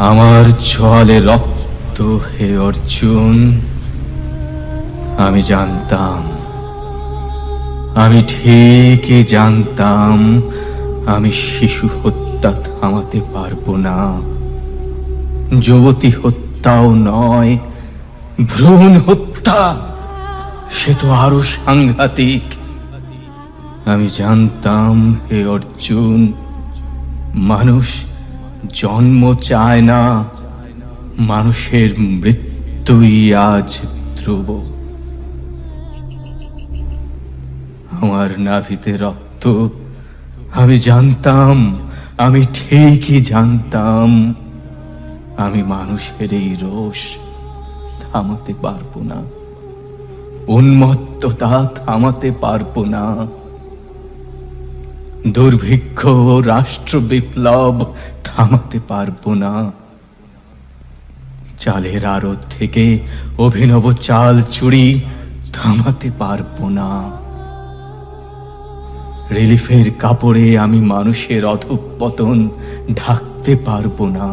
আমার জলে রক্ত হে অর্জুন। আমি জানতাম, আমি ঠিকই জানতাম, আমি শিশু হত্যা থামাতে পারবো না। যুবতী হত্যাও নয়, ভ্রূণ হত্যা সে তো আরো সাংঘাতিক। আমি জানতাম হে অর্জুন, মানুষ জন্ম চায় না, মানুষের মৃত্যুই আজ ধ্রুব। আমার নাভিতে রক্ত, আমি জানতাম, আমি ঠিকই জানতাম, আমি মানুষের এই রোষ থামাতে পারবো না, উন্মত্ততা থামাতে পারবো না, দুর্ভিক্ষ ও রাষ্ট্র বিপ্লব থামাতে পারবো না। চালের আড়ত থেকে অভিনব চাল চুরি থামাতে পারবো না। রিলিফের কাপড়ে আমি মানুষের অধঃপতন ঢাকতে পারবো না।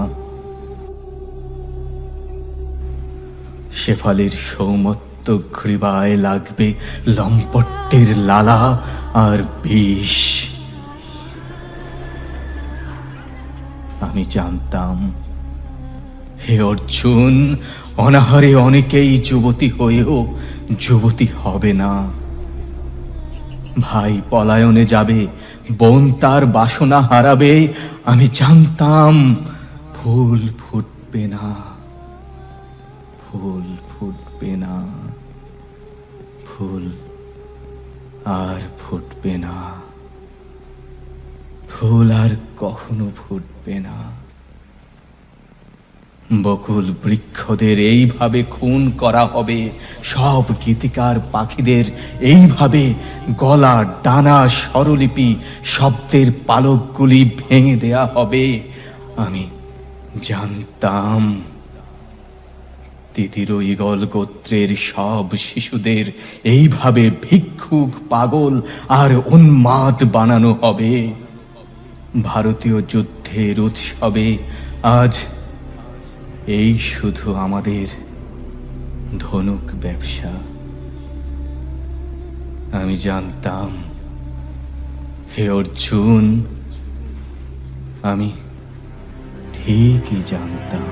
শেফালির সৌমত্ত গ্রীবায় লাগবে লম্পটের লালা আর বিষ। আমি জানতাম হে অর্জুন, অনাহারে অনেকেই যুবতী হয়েও যুবতী হবে না। ভাই পলায়নে যাবে, বোন তার বাসনা হারাবে। আমি জানতাম ফুল ফুটবে না, ফুল ফুটবে না, ফুল আর ফুটবে না, ফুল আর কখনো ফুটবে না। বকুল বৃক্ষদের এইভাবে খুন করা হবে, সব গীতিকার পাখিদের এইভাবে গলা ডানা স্বরলিপি শব্দের পালকগুলি ভেঙে দেয়া হবে। আমি জানতাম তিতির ঈগল গোত্রের সব শিশুদের এইভাবে ভিক্ষুক, পাগল আর উন্মাদ বানানো হবে। ভারতীয় যুদ্ধের উৎসবে আজ এই শুধু আমাদের ধনুক ব্যবসা। আমি জানতাম হে অর্জুন, আমি ঠিকই জানতাম।